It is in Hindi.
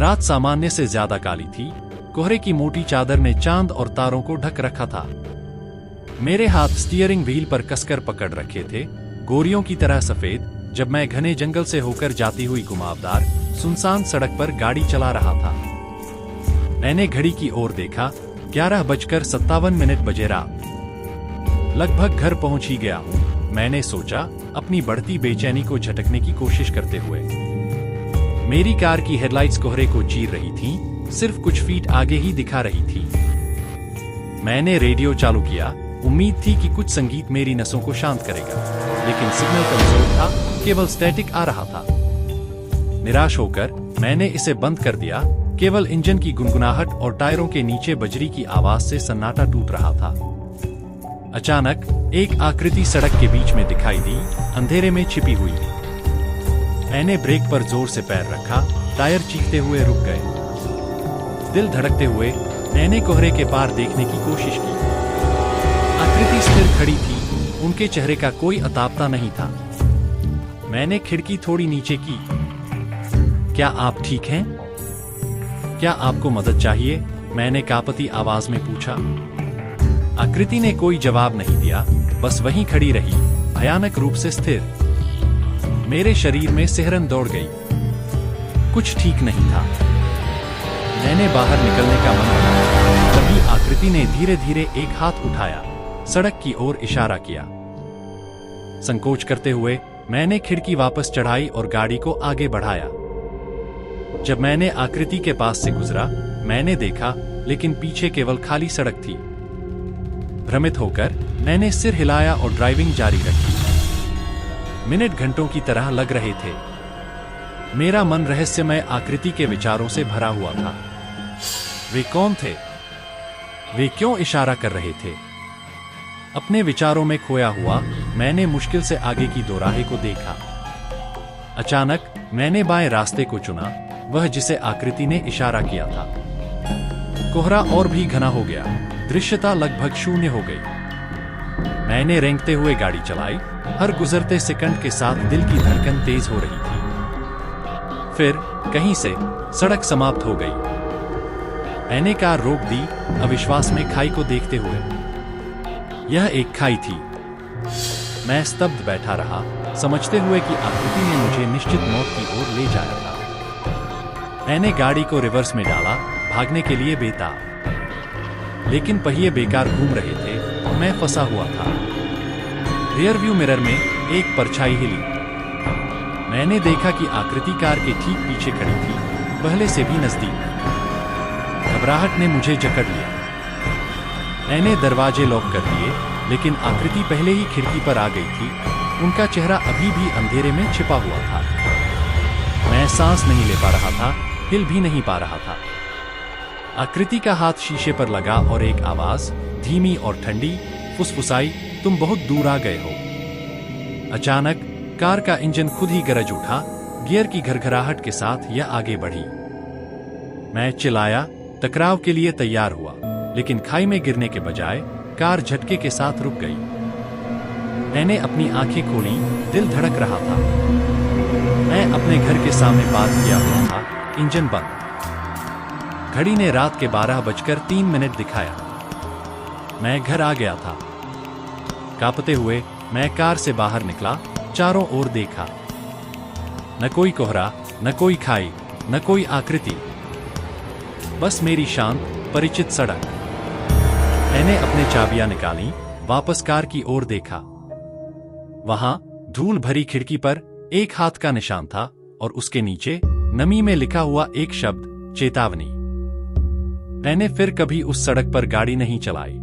रात सामान्य से ज्यादा काली थी। कोहरे की मोटी चादर ने चांद और तारों को ढक रखा था। मेरे हाथ स्टीयरिंग व्हील पर कसकर पकड़ रखे थे, गोरियों की तरह सफेद, जब मैं घने जंगल से होकर जाती हुई घुमावदार सुनसान सड़क पर गाड़ी चला रहा था। मैंने घड़ी की ओर देखा, 11:57 बजे रात। लगभग घर पहुंच ही गया हूं, मैंने सोचा, अपनी बढ़ती बेचैनी को झटकने की कोशिश करते हुए। मेरी कार की हेडलाइट्स कोहरे को चीर रही थीं, सिर्फ कुछ फीट आगे ही दिखा रही थी। मैंने रेडियो चालू किया, उम्मीद थी कि कुछ संगीत मेरी नसों को शांत करेगा, लेकिन सिग्नल कमजोर था, केवल स्टैटिक आ रहा था। निराश होकर मैंने इसे बंद कर दिया। केवल इंजन की गुनगुनाहट और टायरों के नीचे बजरी की आवाज से सन्नाटा टूट रहा था। अचानक एक आकृति सड़क के बीच में दिखाई दी, अंधेरे में छिपी हुई। मैंने ब्रेक पर जोर से पैर रखा, टायर चीखते हुए रुक गए। दिल धड़कते हुए मैंने कोहरे के पार देखने की कोशिश की। आकृति स्थिर खड़ी थी, उनके चेहरे का कोई अतापता नहीं था। मैंने खिड़की थोड़ी नीचे की। क्या आप ठीक हैं? क्या आपको मदद चाहिए? मैंने कांपती आवाज में पूछा। आकृति ने कोई जवाब नहीं दिया, बस वहीं खड़ी रही, भयानक रूप से स्थिर। मेरे शरीर में सिहरन दौड़ गई। कुछ ठीक नहीं था। मैंने बाहर निकलने का मन बनाया, तभी आकृति ने धीरे धीरे एक हाथ उठाया, सड़क की ओर इशारा किया। संकोच करते हुए मैंने खिड़की वापस चढ़ाई और गाड़ी को आगे बढ़ाया। जब मैंने आकृति के पास से गुजरा, मैंने देखा, लेकिन पीछे केवल खाली सड़क थी। भ्रमित होकर मैंने सिर हिलाया और ड्राइविंग जारी रखी। मिनट घंटों की तरह लग रहे थे। मेरा मन रहस्यमय आकृति के विचारों से भरा हुआ था। वे कौन थे? वे क्यों इशारा कर रहे थे? अपने विचारों में खोया हुआ मैंने मुश्किल से आगे की दोराहे को देखा। अचानक मैंने बाएं रास्ते को चुना, वह जिसे आकृति ने इशारा किया था। कोहरा और भी घना हो गया, दृश्यता लगभग शून्य हो गई। मैंने रेंगते हुए गाड़ी चलाई, हर गुजरते सेकंड के साथ दिल की धड़कन तेज हो रही थी। फिर कहीं से सड़क समाप्त हो गई। मैंने कार रोक दी, अविश्वास में खाई को देखते हुए। यह एक खाई थी। मैं स्तब्ध बैठा रहा, समझते हुए कि आकृति ने मुझे निश्चित मौत की ओर ले जाया था। मैंने गाड़ी को रिवर्स में डाला, भागने के लिए बेताब, लेकिन पहिए बेकार घूम रहे थे और मैं फंसा हुआ था। रियर व्यू मिरर में एक परछाई हिली। मैंने देखा कि आकृति कार के ठीक पीछे खड़ी थी, पहले से भी नजदीक। घबराहट ने मुझे जकड़ लिया। मैंने दरवाजे लॉक कर दिए, लेकिन आकृति पहले ही खिड़की पर आ गई थी। उनका चेहरा अभी भी अंधेरे में छिपा हुआ था। मैं सांस नहीं ले पा रहा था, हिल भी नहीं पा रहा था। आकृति का हाथ शीशे पर लगा और एक आवाज, धीमी और ठंडी, फुसफुसाई, तुम बहुत दूर आ गए हो। अचानक कार का इंजन खुद ही गरज उठा, गियर की घरघराहट के साथ यह आगे बढ़ी। मैं चिल्लाया, टकराव के लिए तैयार हुआ, लेकिन खाई में गिरने के बजाय कार झटके के साथ रुक गई। मैंने अपनी आंखें खोली, दिल धड़क रहा था। मैं अपने घर के सामने पार्क किया हुआ था, इंजन बंद। घड़ी ने रात के 12:03 दिखाया। मैं घर आ गया था। कांपते हुए मैं कार से बाहर निकला, चारों ओर देखा। न कोई कोहरा, न कोई खाई, न कोई आकृति, बस मेरी शांत, परिचित सड़क। मैंने अपने चाबियां निकाली, वापस कार की ओर देखा। वहां धूल भरी खिड़की पर एक हाथ का निशान था और उसके नीचे नमी में लिखा हुआ एक शब्द, चेतावनी। मैंने फिर कभी उस सड़क पर गाड़ी नहीं चलाई।